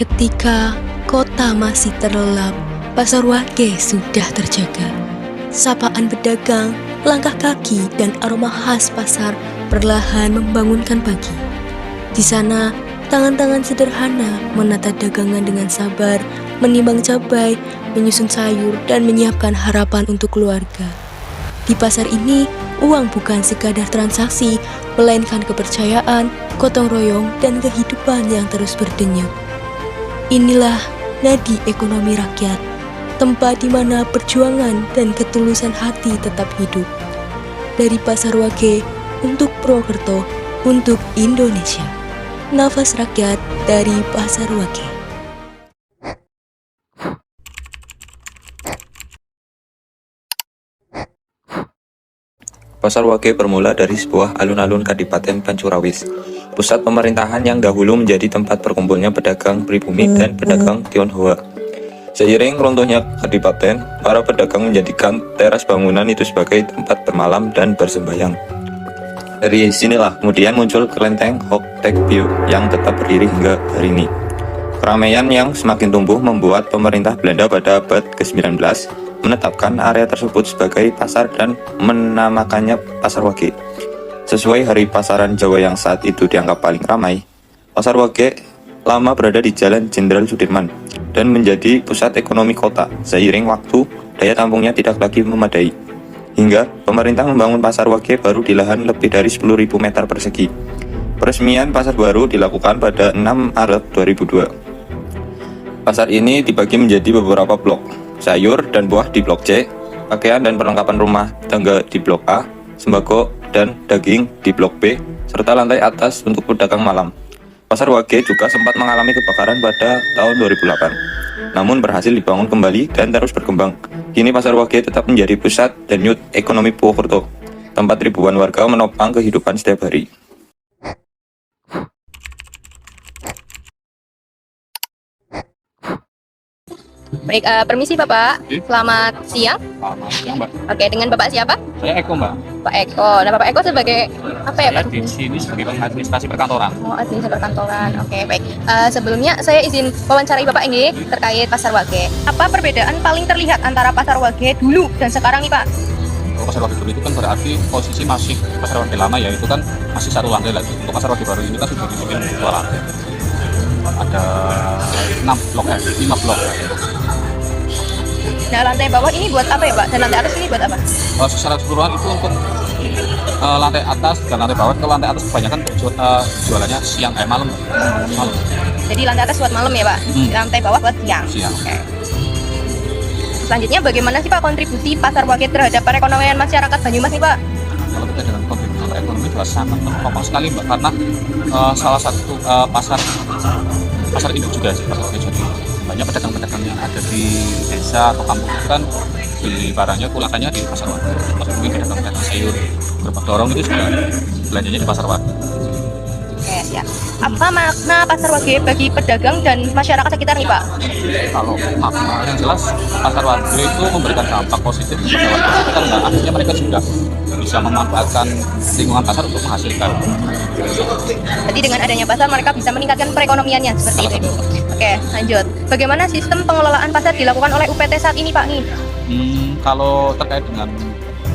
Ketika kota masih terlelap, pasar Wage sudah terjaga. Sapaan pedagang, langkah kaki, dan aroma khas pasar perlahan membangunkan pagi. Di sana, tangan-tangan sederhana menata dagangan dengan sabar, menimbang cabai, menyusun sayur, dan menyiapkan harapan untuk keluarga. Di pasar ini, uang bukan sekadar transaksi, melainkan kepercayaan, gotong royong, dan kehidupan yang terus berdenyut. Inilah nadi ekonomi rakyat, tempat di mana perjuangan dan ketulusan hati tetap hidup. Dari Pasar Wage, untuk Purwokerto, untuk Indonesia. Nafas rakyat dari Pasar Wage. Pasar Wage bermula dari sebuah alun-alun Kadipaten Pancurawis, pusat pemerintahan yang dahulu menjadi tempat berkumpulnya pedagang pribumi dan pedagang Tionghoa. Seiring runtuhnya Kadipaten, para pedagang menjadikan teras bangunan itu sebagai tempat bermalam dan bersembayang. Dari sinilah kemudian muncul kelenteng Hok Tek Pyo yang tetap berdiri hingga hari ini. Keramaian yang semakin tumbuh membuat pemerintah Belanda pada abad ke-19 menetapkan area tersebut sebagai pasar dan menamakannya Pasar Wage. Sesuai hari pasaran Jawa yang saat itu dianggap paling ramai, Pasar Wage lama berada di Jalan Jenderal Sudirman dan menjadi pusat ekonomi kota. Seiring waktu, daya tampungnya tidak lagi memadai. Hingga pemerintah membangun Pasar Wage baru di lahan lebih dari 10.000 meter persegi. Peresmian pasar baru dilakukan pada 6 Maret 2002. Pasar ini dibagi menjadi beberapa blok. Sayur dan buah di blok C, pakaian dan perlengkapan rumah tangga di blok A, sembako dan daging di blok B, serta lantai atas untuk pedagang malam. Pasar Wage juga sempat mengalami kebakaran pada tahun 2008, namun berhasil dibangun kembali dan terus berkembang. Kini Pasar Wage tetap menjadi pusat denyut ekonomi Purwokerto, tempat ribuan warga menopang kehidupan setiap hari. Baik, permisi Bapak. Selamat siang. Selamat siang, Mbak. Oke, dengan Bapak siapa? Saya Eko, Mbak. Pak Eko. Nah, Bapak Eko sebagai apa ya, Saya Pak? di sini sebagai administrasi perkantoran. Oh, administrasi perkantoran. Oke, baik. Sebelumnya saya izin wawancarai Bapak ini terkait Pasar Wage. Apa perbedaan paling terlihat antara Pasar Wage dulu dan sekarang nih, Pak? Kalau Pasar Wage dulu itu kan berarti posisi masih Pasar Wage lama ya, itu kan masih satu lantai lagi. Untuk Pasar Wage baru ini kan sudah dibikin dua lantai. Ada 6 blok, 5 blok. Nah, lantai bawah ini buat apa ya, Pak? Dan lantai atas ini buat apa? Secara keseluruhan itu untuk lantai atas dan lantai bawah. Kalau lantai atas kebanyakan jualannya siang, malam. Malam. Jadi lantai atas buat malam ya, Pak? Lantai bawah buat siang. Siang. Oke. Selanjutnya bagaimana sih Pak kontribusi Pasar Wage terhadap perekonomian masyarakat Banyumas nih, Pak? Kalau kita dengan kontribusi ekonomi juga sangat menopang sekali, Mbak, karena salah satu pasar induk juga sih, pasar induk. Jadi banyak pedagang-pedagang yang ada di desa atau kampung itu kan beli barangnya pulangannya di Pasar Wage. Termasuk mungkin pedagang-pedagang sayur gerobak dorong itu juga belanjanya di Pasar Wage. Oke, siap. Apa makna Pasar Wage bagi pedagang dan masyarakat sekitar nih, Pak? Kalau makna yang jelas, Pasar Wage itu memberikan dampak positif kepada warga sekitar, nah, akhirnya mereka juga bisa memanfaatkan lingkungan pasar untuk menghasilkan. Jadi dengan adanya pasar mereka bisa meningkatkan perekonomiannya seperti itu. Oke, lanjut. Bagaimana sistem pengelolaan pasar dilakukan oleh UPT saat ini, Pak? Nih? Kalau terkait dengan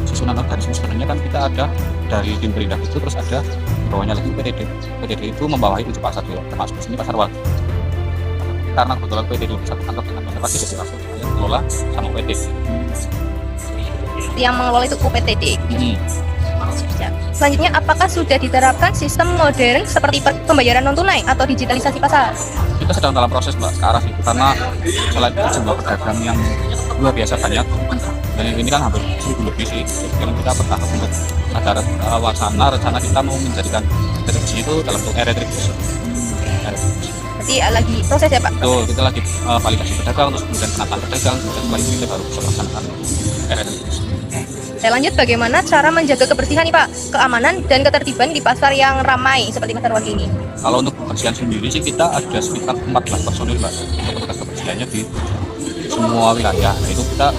susunan organisasi sebenarnya kan kita ada dari tim perindak itu, terus ada di bawahnya lagi PTD. PTD itu membawahi 7 pasar, termasuk di sini Pasar Wage. Karena kebetulan PTD satu kantor dengan konservasi, jadi langsung dikelola sama UPT. Yang mengelola itu UPTD. Ya. Selanjutnya, apakah sudah diterapkan sistem modern seperti pembayaran non tunai atau digitalisasi pasar? Kita sedang dalam proses, Mbak, ke arah itu, karena selain itu jumlah pedagang yang luar biasa banyak, dan ini kan hampir 1.000 lebih sih. Jadi kita bertahap untuk ada rencana kita mau menjadikan retribusi itu dalam bentuk e-retribusi. Berarti lagi proses ya, Pak? Betul, kita lagi validasi pedagang, terus kemudian penataan pedagang, kemudian setelah itu kita baru bisa melaksanakan e-retribusi. Saya lanjut, bagaimana cara menjaga kebersihan nih, Pak, keamanan dan ketertiban di pasar yang ramai seperti Pasar Wage ini? Kalau untuk kebersihan sendiri sih kita ada sekitar 14 personil, Mbak, untuk petugas kebersihannya di semua wilayah. Nah, itu kita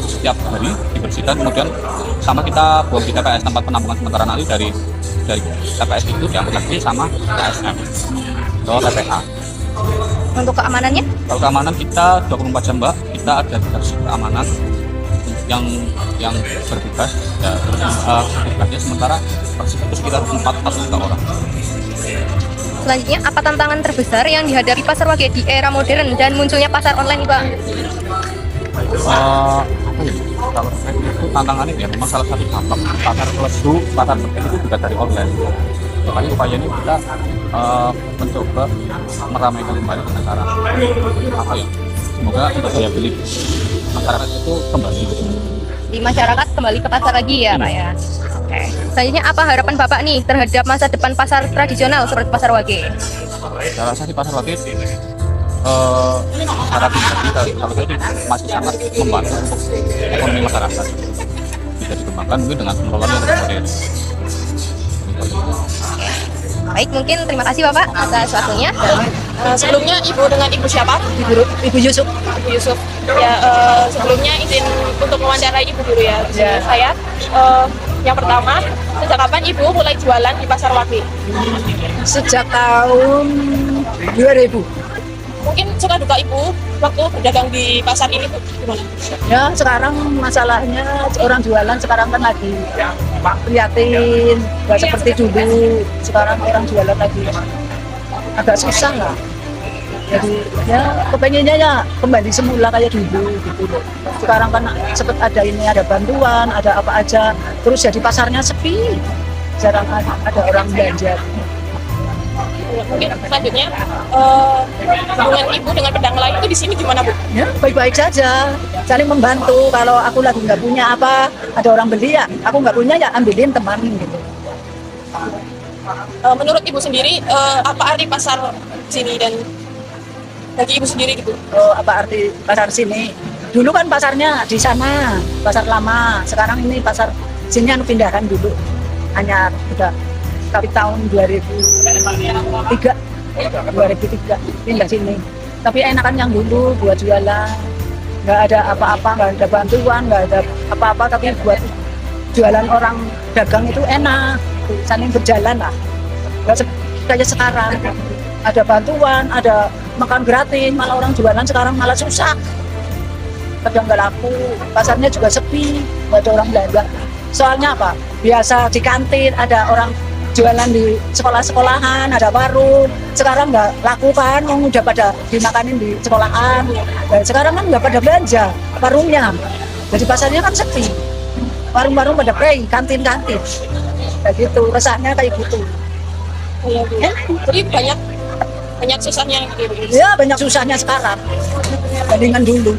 setiap hari dibersihkan, kemudian sama kita buang di TPS, tempat penampungan sementara nanti dari TPS itu diangkut lagi sama TSM atau TPA. Untuk keamanannya? Kalau keamanan kita 24 jam Mbak, kita ada garis keamanan yang bertugas ya, terus tugasnya sementara persib itu sekitar 4 atau 5 orang. Selanjutnya, apa tantangan terbesar yang dihadapi pasar Wage di era modern dan munculnya pasar online nih Pak? Apa ya? Kalau terkait itu tantangannya ya memang salah satu dampak pasar lesu, pasar sepi itu juga dari online. Makanya upayanya kita mencoba meramaikan kembali dengan cara apa ya? Semoga untuk daya beli masyarakat itu kembali. Di masyarakat kembali ke pasar lagi ya Pak ya? Oke. Selanjutnya, apa harapan Bapak nih terhadap masa depan pasar tradisional seperti pasar Wage? Saya rasa di pasar Wage secara pribadi kalau saya ini masih sangat membantu untuk ekonomi masyarakat. Bisa dikembangkan mungkin dengan pengelolaan yang lebih modern. Baik, mungkin terima kasih Bapak atas waktunya. Sebelumnya Ibu dengan Ibu siapa? Ibu Yusuf. Ibu Yusuf. Ya, sebelumnya izin untuk mewawancarai Ibu dulu ya. Ya. Saya yang pertama, sejak kapan Ibu mulai jualan di pasar Wage? Sejak tahun 2000. Mungkin suka duka Ibu waktu berdagang di pasar ini tuh gimana? Ya, sekarang masalahnya orang jualan sekarang kan lagi prihatin, nggak seperti dulu. Sekarang orang jualan lagi agak susah lah. Jadi ya kepengennya ya kembali semula kayak dulu gitu loh. Sekarang kan sempat ada ini, ada bantuan, ada apa aja. Terus jadi pasarnya sepi, jarang ada orang belanja. Mungkin selanjutnya hubungan Ibu dengan pedagang lain itu di sini gimana Bu? Ya, baik-baik saja, saling membantu. Kalau aku lagi nggak punya apa, ada orang beli ya, aku nggak punya ya ambilin temanin gitu. Menurut Ibu sendiri apa arti pasar sini dan bagi Ibu sendiri gitu? Apa arti pasar sini? Dulu kan pasarnya di sana, pasar lama. Sekarang ini pasar sini anu pindahan dulu, hanya udah tapi tahun 2003 pindah sini. Tapi enakan yang dulu buat jualan, nggak ada apa-apa, nggak ada bantuan, nggak ada apa-apa, tapi buat jualan orang dagang itu enak, saling berjalan lah. Nggak kayak sekarang, ada bantuan, ada makan gratis, malah orang jualan sekarang malah susah. Kadang nggak laku, pasarnya juga sepi, nggak ada orang belanja. Soalnya apa? Biasa di kantin ada orang jualan di sekolah-sekolahan, ada warung. Sekarang nggak laku kan, yang udah pada dimakanin di sekolahan. Dan sekarang kan nggak pada belanja warungnya. Jadi pasarnya kan sepi. Warung-warung pada pay, kantin-kantin. Kayak gitu, resahnya kayak gitu. Iya Bu. Jadi banyak susahnya gitu. Ya banyak susahnya sekarang bandingan dulu.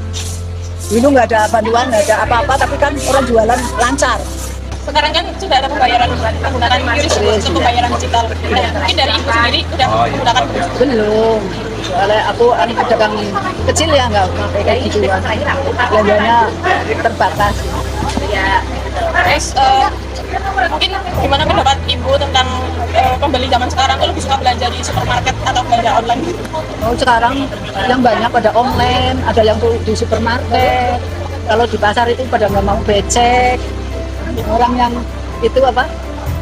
Dulu nggak ada bantuan, nggak ada apa-apa, tapi kan orang jualan lancar. Sekarang kan sudah ada pembayaran menggunakan QRIS untuk pembayaran digital. Mungkin dari Ibu sendiri sudah menggunakan Belum. Soalnya aku anak pedagang kecil ya nggak pakai kayak gituan. Belanjanya terbatas. ya. Terus mungkin gimana pendapat Ibu tentang pembeli zaman sekarang tuh lebih suka belanja di supermarket atau belanja online? Oh sekarang yang banyak pada online, ada yang tuh di supermarket. Kalau di pasar itu pada nggak mau becek. Orang yang itu apa?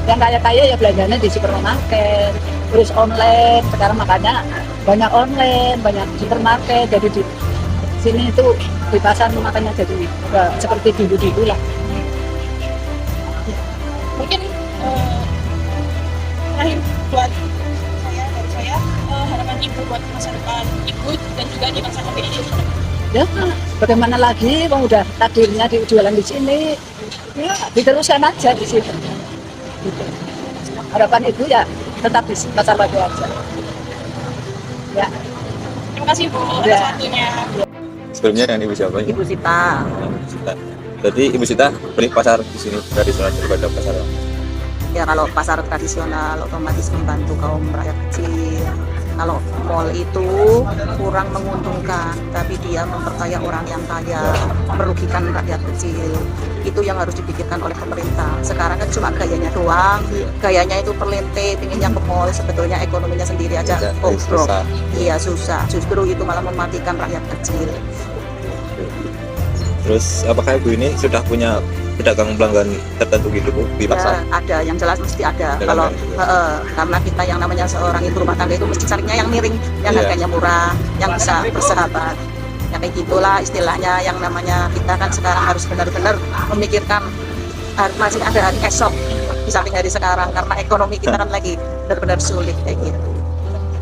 Yang kaya-kaya ya belanjanya di supermarket. Terus online, sekarang makanya banyak online, banyak supermarket. Jadi di sini itu di pasar makanya jadi nggak seperti dulu-dulu lah. Mungkin terakhir buat saya harapan Ibu buat masa depan Ibu dan juga di masa depan ini. Ya, bagaimana lagi? Bang udah takdirnya jualan di sini. Ya, diteruskan aja di sini. Gitu. Harapan Ibu ya tetap di pasar Wage aja. Ya. Terima kasih Bu atas Ya. waktunya. Sebelumnya dengan Ibu siapa? Ibu Sita. Ibu Sita. Jadi Ibu Sita beli pasar di sini tradisional daripada pasar lain. Ya kalau pasar tradisional otomatis membantu kaum rakyat kecil. Kalau mall itu kurang menguntungkan, tapi dia memperkaya orang yang kaya, merugikan rakyat kecil. Itu yang harus dipikirkan oleh pemerintah. Sekarang kan cuma gayanya doang, gayanya itu perlente, pinginnya ke mall, sebetulnya ekonominya sendiri aja bobrok. Iya susah, justru itu malah mematikan rakyat kecil. Terus apakah Ibu ini sudah punya pedagang pelanggan tertentu gitu Bu di pasar? Ya, ada, yang jelas mesti ada. Ada Kalau kan, gitu. karena kita yang namanya seorang ibu rumah tangga itu mesti carinya yang miring, yang Iya. harganya murah, yang bisa bersahabat. Ya kayak gitulah istilahnya, yang namanya kita kan sekarang harus benar-benar memikirkan masih ada hari esok di samping hari sekarang, karena ekonomi kita kan lagi benar-benar sulit kayak gitu.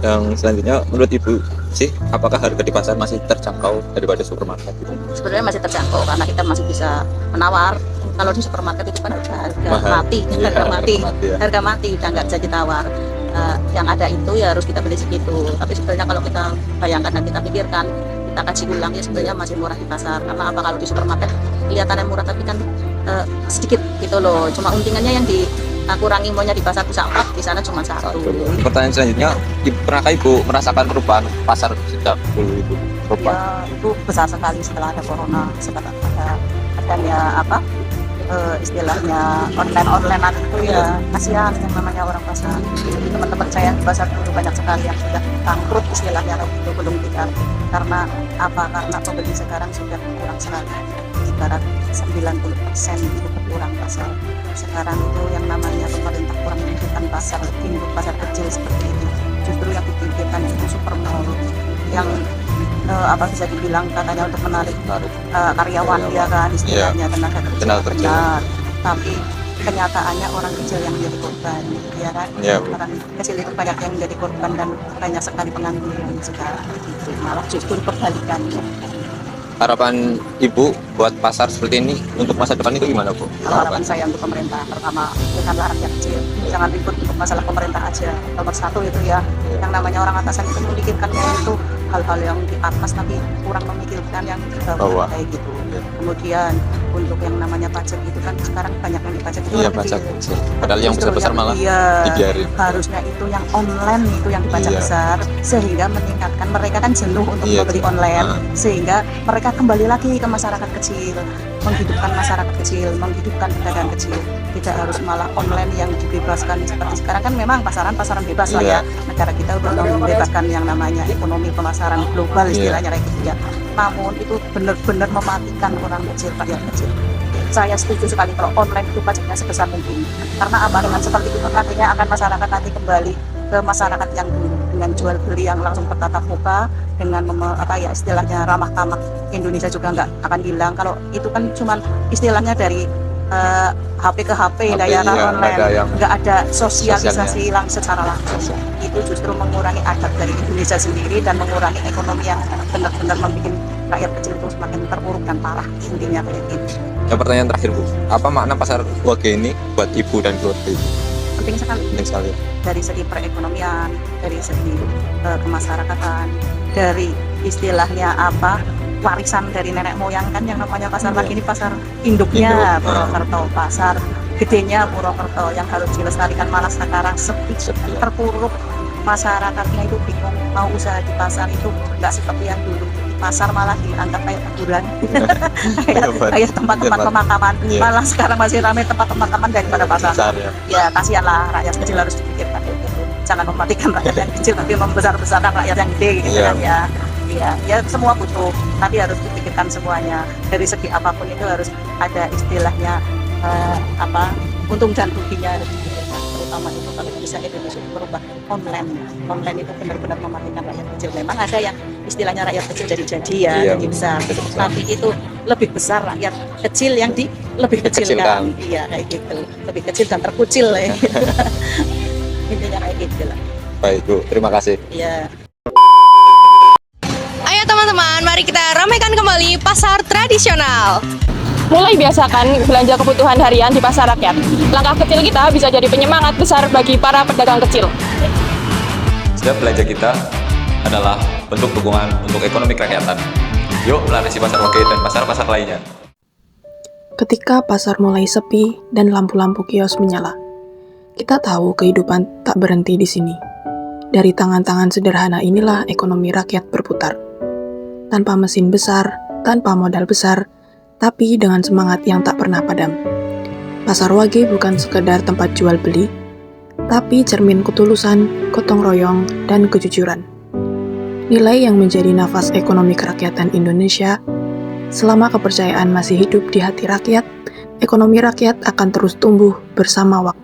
Yang selanjutnya menurut Ibu sih, apakah harga di pasar masih terjangkau daripada supermarket gitu? Sebenarnya masih terjangkau karena kita masih bisa menawar. Kalau di supermarket itu kan harga Mahal. mati, Iya, harga mati, ya. harga mati udah nggak bisa ditawar. Yang ada itu ya harus kita beli segitu. Tapi sebenarnya kalau kita bayangkan dan kita pikirkan, kita kaji ulang ya sebenarnya masih murah di pasar. Karena apa, kalau di supermarket kelihatannya murah tapi kan sedikit gitu loh. Cuma untingannya yang dikurangi, maunya di pasar bisa 4, di sana cuma 1. Pertanyaan selanjutnya, pernahkah Ibu merasakan perubahan pasar sejak dulu itu? Perubahan? Ya, itu besar sekali setelah ada corona, setelah ada adanya apa istilahnya online itu ya kasihan yang namanya orang pasar. Teman-teman saya di pasar dulu banyak sekali yang sudah bangkrut istilahnya kalau itu belum tidak, karena apa, karena pembeli sekarang sudah kurang sekali, ibarat 90% itu berkurang pasar. Sekarang itu yang namanya pemerintah kurang menghidupkan pasar, induk pasar kecil seperti itu. Justru yang dipikirkan itu supermall yang apa bisa dibilang katanya untuk menarik karyawan dia kan istilahnya, tenaga Tenaga kerja. benar. Tapi kenyataannya orang kecil yang menjadi korban, ya kan? Iya, Bu. Orang kecil itu banyak yang menjadi korban dan banyak sekali pengangguran sekarang. Itu malah justru kebalikannya. Harapan Ibu buat pasar seperti ini untuk masa depan itu gimana Bu? Harapan saya untuk pemerintah, pertama bukanlah rakyat kecil, jangan ribut untuk masalah pemerintah aja. Nomor satu itu ya, yang namanya orang atasan itu memikirkannya itu hal-hal yang di atas tapi kurang memikirkan yang di bawah Bawah. kayak gitu. Iya. Kemudian untuk yang namanya pajak itu kan sekarang banyak yang dipajak itu Iya, orang pajak kecil. kecil. Padahal yang Justru besar-besar yang- malah iya, dibiarin. harusnya itu yang online itu yang dipajak Iya. besar, sehingga meningkatkan, mereka kan jenuh untuk Iya, membeli jenuh. online, Ah. sehingga mereka kembali lagi ke masyarakat kecil, menghidupkan masyarakat kecil, menghidupkan pedagang kecil. Tidak harus malah online yang dibebaskan seperti sekarang kan memang pasaran bebas lah Iya. ya. Negara kita udah membebaskan yang namanya ekonomi pemasaran global Iya. istilahnya kayak gitu ya. Namun itu benar-benar mematikan orang kecil, rakyat kecil. Saya setuju sekali kalau online itu pajaknya sebesar mungkin. Karena apa, dengan seperti itu artinya akan masyarakat nanti kembali ke masyarakat yang dulu, dengan jual beli yang langsung bertatap muka, dengan apa ya istilahnya ramah tamah. Indonesia juga nggak akan hilang. Kalau itu kan cuman istilahnya dari HP ke HP, layanan iya, nggak online, ada yang nggak ada sosialisasi secara langsung. Itu justru mengurangi adab dari Indonesia sendiri dan mengurangi ekonomi yang benar-benar membuat rakyat kecil itu semakin terpuruk dan parah, intinya kayak gitu. Yang pertanyaan terakhir Bu, apa makna pasar Wage ini buat Ibu dan keluarga Ibu? Penting sekali Penting sekali. dari segi perekonomian, dari segi kemasyarakatan, dari istilahnya apa, warisan dari nenek moyang kan yang namanya pasar Iya. lagi ini pasar induknya Induk, Purwokerto, pasar gedenya Purwokerto yang harus dilestarikan, malah sekarang sepi, Sepi, ya. terpuruk, masyarakatnya itu bingung mau usaha di pasar itu nggak seperti yang dulu. Pasar malah dianggap kayak kuburan, kayak tempat-tempat Tempat. pemakaman, Iya. malah sekarang masih ramai tempat pemakaman daripada pasar. Besar ya. Ya kasihanlah rakyat kecil, harus dipikirkan gitu. Jangan mematikan rakyat yang kecil tapi membesar-besarkan rakyat yang gede gitu Iya. kan ya. Ya semua butuh, tapi harus dipikirkan semuanya. Dari segi apapun itu harus ada istilahnya apa, untung dan ruginya harus dipikirkan. Terutama itu kalau bisa Indonesia berubah online. Online itu benar-benar mematikan rakyat kecil. Memang ada yang istilahnya rakyat kecil jadi ya, Iya, jadi besar. jadi besar. Tapi itu lebih besar rakyat kecil yang lebih kecilkan. Dikecilkan. Iya kayak gitu. Lebih kecil dan terkucil ya. Intinya kayak gitu lah. Baik Bu, terima kasih. Iya. Ayo teman-teman, mari kita ramaikan kembali pasar tradisional. Mulai biasakan belanja kebutuhan harian di pasar rakyat. Langkah kecil kita bisa jadi penyemangat besar bagi para pedagang kecil. Setiap belanja kita adalah bentuk dukungan untuk ekonomi kerakyatan. Yuk melarisi pasar Wage dan pasar-pasar lainnya. Ketika pasar mulai sepi dan lampu-lampu kios menyala, kita tahu kehidupan tak berhenti di sini. Dari tangan-tangan sederhana inilah ekonomi rakyat berputar. Tanpa mesin besar, tanpa modal besar, tapi dengan semangat yang tak pernah padam. Pasar Wage bukan sekedar tempat jual beli, tapi cermin ketulusan, gotong royong, dan kejujuran. Nilai yang menjadi nafas ekonomi kerakyatan Indonesia selama kepercayaan masih hidup di hati rakyat ekonomi rakyat akan terus tumbuh bersama waktu.